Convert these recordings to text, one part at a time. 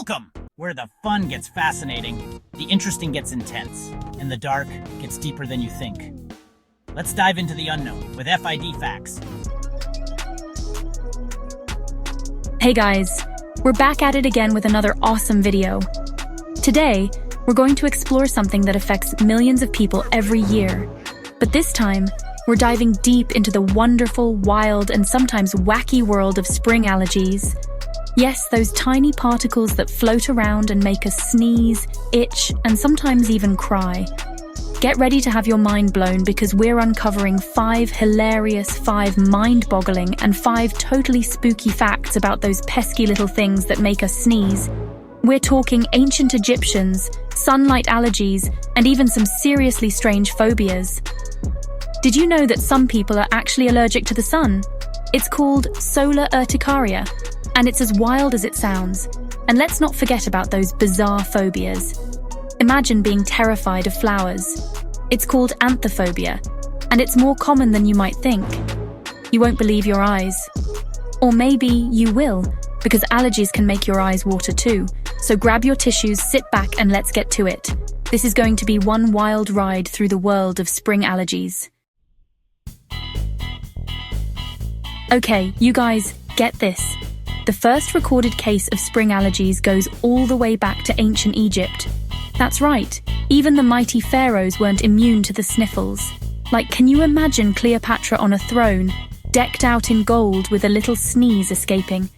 Welcome! Where the fun gets fascinating, the interesting gets intense, and the dark gets deeper than you think. Let's dive into the unknown with FID facts. Hey guys, we're back at it again with another awesome video. Today, we're going to explore something that affects millions of people every year. But this time, we're diving deep into the wonderful, wild, and sometimes wacky world of spring allergies. Yes, those tiny particles that float around and make us sneeze, itch, and sometimes even cry. Get ready to have your mind blown because we're uncovering 5 hilarious, 5 mind-boggling, and 5 totally spooky facts about those pesky little things that make us sneeze. We're talking ancient Egyptians, sunlight allergies, and even some seriously strange phobias. Did you know that some people are actually allergic to the sun? It's called solar urticaria, and it's as wild as it sounds. And let's not forget about those bizarre phobias. Imagine being terrified of flowers. It's called anthophobia, and it's more common than you might think. You won't believe your eyes. Or maybe you will, because allergies can make your eyes water too. So grab your tissues, sit back, and let's get to it. This is going to be one wild ride through the world of spring allergies. Okay, you guys, get this. The first recorded case of spring allergies goes all the way back to ancient Egypt. That's right, even the mighty pharaohs weren't immune to the sniffles. Like, can you imagine Cleopatra on a throne, decked out in gold with a little sneeze escaping?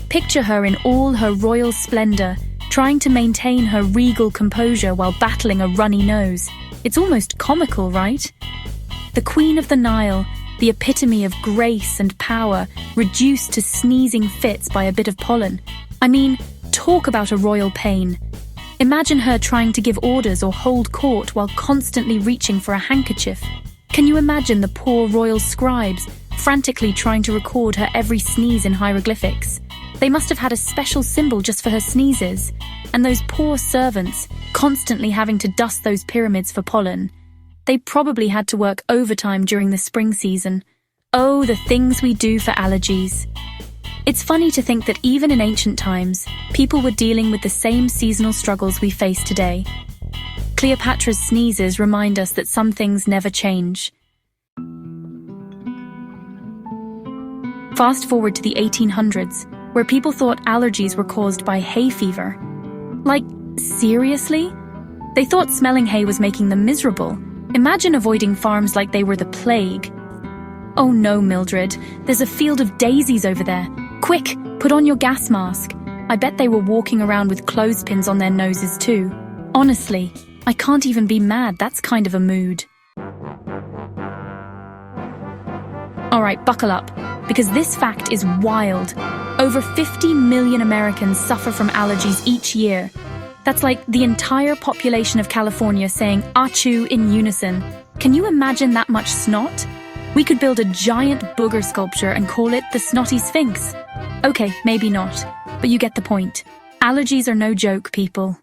Picture her in all her royal splendor, trying to maintain her regal composure while battling a runny nose. It's almost comical, right? The Queen of the Nile, the epitome of grace and power, reduced to sneezing fits by a bit of pollen. I mean, talk about a royal pain. Imagine her trying to give orders or hold court while constantly reaching for a handkerchief. Can you imagine the poor royal scribes frantically trying to record her every sneeze in hieroglyphics? They must have had a special symbol just for her sneezes. And those poor servants, constantly having to dust those pyramids for pollen. They probably had to work overtime during the spring season. Oh, the things we do for allergies. It's funny to think that even in ancient times, people were dealing with the same seasonal struggles we face today. Cleopatra's sneezes remind us that some things never change. Fast forward to the 1800s, where people thought allergies were caused by hay fever. Like, seriously? They thought smelling hay was making them miserable. Imagine avoiding farms like they were the plague. Oh no, Mildred, there's a field of daisies over there. Quick, put on your gas mask. I bet they were walking around with clothespins on their noses too. Honestly, I can't even be mad, that's kind of a mood. Alright, buckle up, because this fact is wild. Over 50 million Americans suffer from allergies each year. That's like the entire population of California saying achoo in unison. Can you imagine that much snot? We could build a giant booger sculpture and call it the Snotty Sphinx. Okay, maybe not, but you get the point. Allergies are no joke, people.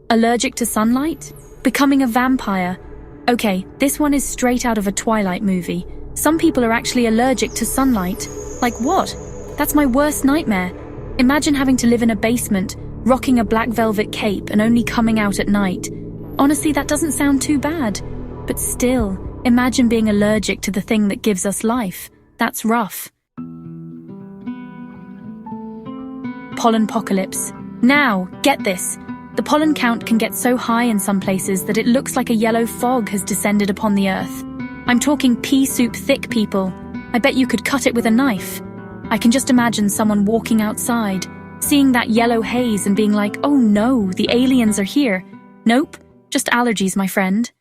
Allergic to sunlight? Becoming a vampire? Okay, this one is straight out of a Twilight movie. Some people are actually allergic to sunlight. Like what? That's my worst nightmare. Imagine having to live in a basement, rocking a black velvet cape and only coming out at night. Honestly, that doesn't sound too bad. But still, imagine being allergic to the thing that gives us life. That's rough. Pollenpocalypse. Now, get this. The pollen count can get so high in some places that it looks like a yellow fog has descended upon the earth. I'm talking pea soup thick, people. I bet you could cut it with a knife. I can just imagine someone walking outside, seeing that yellow haze and being like, oh no, the aliens are here. Nope, just allergies, my friend.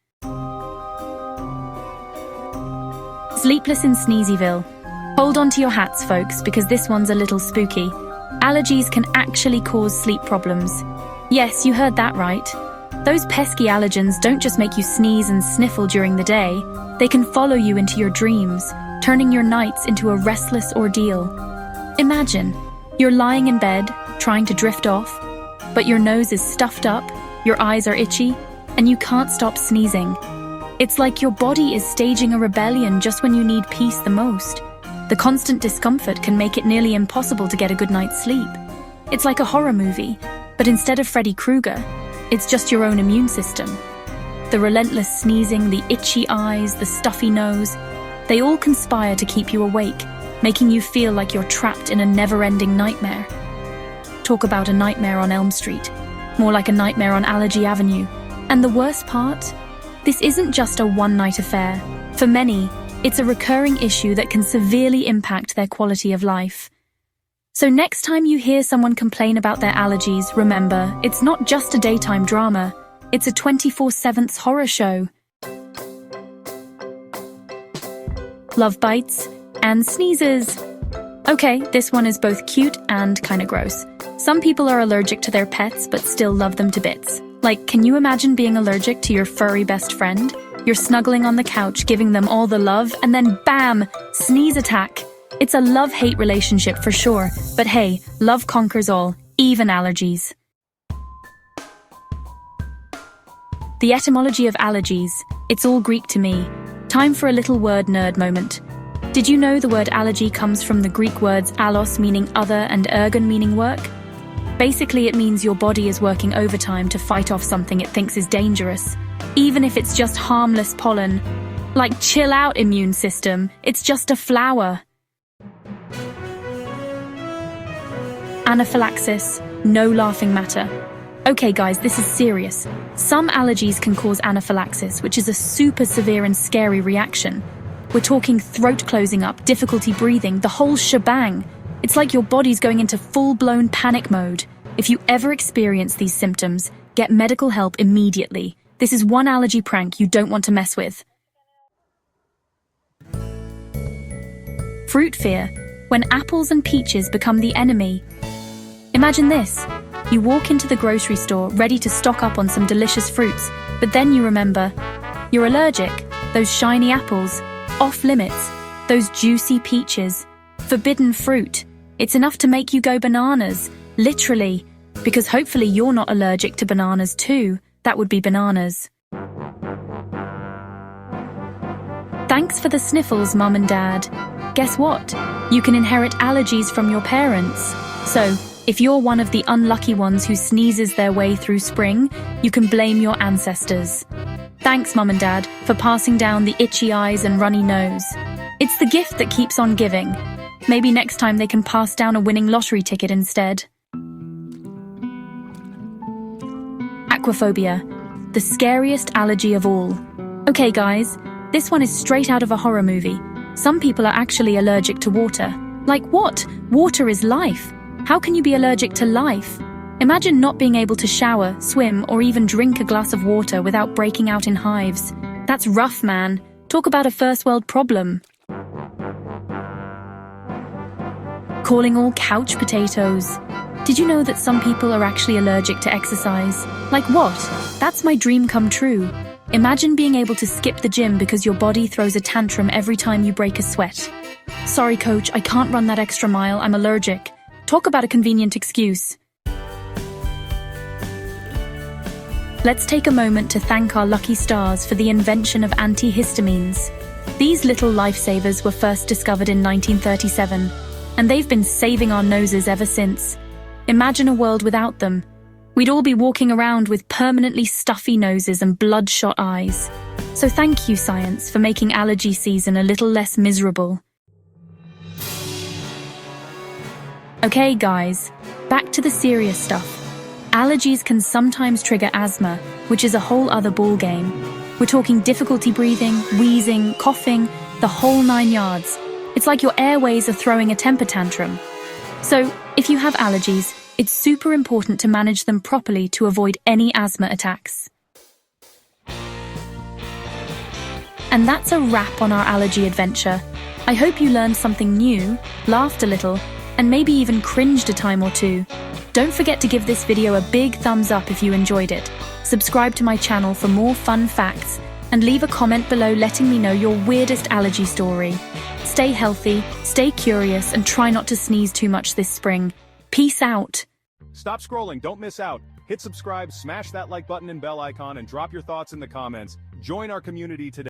Sleepless in Sneezyville. Hold on to your hats, folks, because this one's a little spooky. Allergies can actually cause sleep problems. Yes, you heard that right. Those pesky allergens don't just make you sneeze and sniffle during the day. They can follow you into your dreams, turning your nights into a restless ordeal. Imagine, you're lying in bed, trying to drift off, but your nose is stuffed up, your eyes are itchy, and you can't stop sneezing. It's like your body is staging a rebellion just when you need peace the most. The constant discomfort can make it nearly impossible to get a good night's sleep. It's like a horror movie, but instead of Freddy Krueger, it's just your own immune system. The relentless sneezing, the itchy eyes, the stuffy nose, they all conspire to keep you awake, making you feel like you're trapped in a never-ending nightmare. Talk about a nightmare on Elm Street, more like a nightmare on Allergy Avenue. And the worst part? This isn't just a one-night affair. For many, it's a recurring issue that can severely impact their quality of life. So next time you hear someone complain about their allergies, remember, it's not just a daytime drama, it's a 24/7 horror show. Love bites and sneezes. Okay, this one is both cute and kinda gross. Some people are allergic to their pets but still love them to bits. Like, can you imagine being allergic to your furry best friend? You're snuggling on the couch, giving them all the love, and then bam! Sneeze attack. It's a love-hate relationship for sure, but hey, love conquers all, even allergies. The etymology of allergies, it's all Greek to me. Time for a little word nerd moment. Did you know the word allergy comes from the Greek words allos meaning other and ergon meaning work? Basically, it means your body is working overtime to fight off something it thinks is dangerous, even if it's just harmless pollen. Like, chill out, immune system, it's just a flower. Anaphylaxis, no laughing matter. Okay guys, this is serious. Some allergies can cause anaphylaxis, which is a super severe and scary reaction. We're talking throat closing up, difficulty breathing, the whole shebang. It's like your body's going into full-blown panic mode. If you ever experience these symptoms, get medical help immediately. This is one allergy prank you don't want to mess with. Fruit fear, when apples and peaches become the enemy. Imagine this. You walk into the grocery store ready to stock up on some delicious fruits, but then you remember, you're allergic. Those shiny apples, off limits. Those juicy peaches, forbidden fruit. It's enough to make you go bananas, literally, because hopefully you're not allergic to bananas too. That would be bananas. Thanks for the sniffles, Mum and Dad. Guess what? You can inherit allergies from your parents. So, if you're one of the unlucky ones who sneezes their way through spring, you can blame your ancestors. Thanks, Mum and Dad, for passing down the itchy eyes and runny nose. It's the gift that keeps on giving. Maybe next time they can pass down a winning lottery ticket instead. Aquaphobia, the scariest allergy of all. Okay guys, this one is straight out of a horror movie. Some people are actually allergic to water. Like what? Water is life. How can you be allergic to life? Imagine not being able to shower, swim, or even drink a glass of water without breaking out in hives. That's rough, man. Talk about a first world problem. Calling all couch potatoes. Did you know that some people are actually allergic to exercise? Like what? That's my dream come true. Imagine being able to skip the gym because your body throws a tantrum every time you break a sweat. Sorry coach, I can't run that extra mile, I'm allergic. Talk about a convenient excuse. Let's take a moment to thank our lucky stars for the invention of antihistamines. These little lifesavers were first discovered in 1937, and they've been saving our noses ever since. Imagine a world without them. We'd all be walking around with permanently stuffy noses and bloodshot eyes. So thank you, science, for making allergy season a little less miserable. Okay, guys, back to the serious stuff. Allergies can sometimes trigger asthma, which is a whole other ballgame. We're talking difficulty breathing, wheezing, coughing, the whole 9 yards. It's like your airways are throwing a temper tantrum. So, if you have allergies, it's super important to manage them properly to avoid any asthma attacks. And that's a wrap on our allergy adventure. I hope you learned something new, laughed a little, and maybe even cringed a time or two. Don't forget to give this video a big thumbs up if you enjoyed it. Subscribe to my channel for more fun facts, and leave a comment below letting me know your weirdest allergy story. Stay healthy, stay curious, and try not to sneeze too much this spring. Peace out. Stop scrolling, don't miss out. Hit subscribe, smash that like button and bell icon, and drop your thoughts in the comments. Join our community today.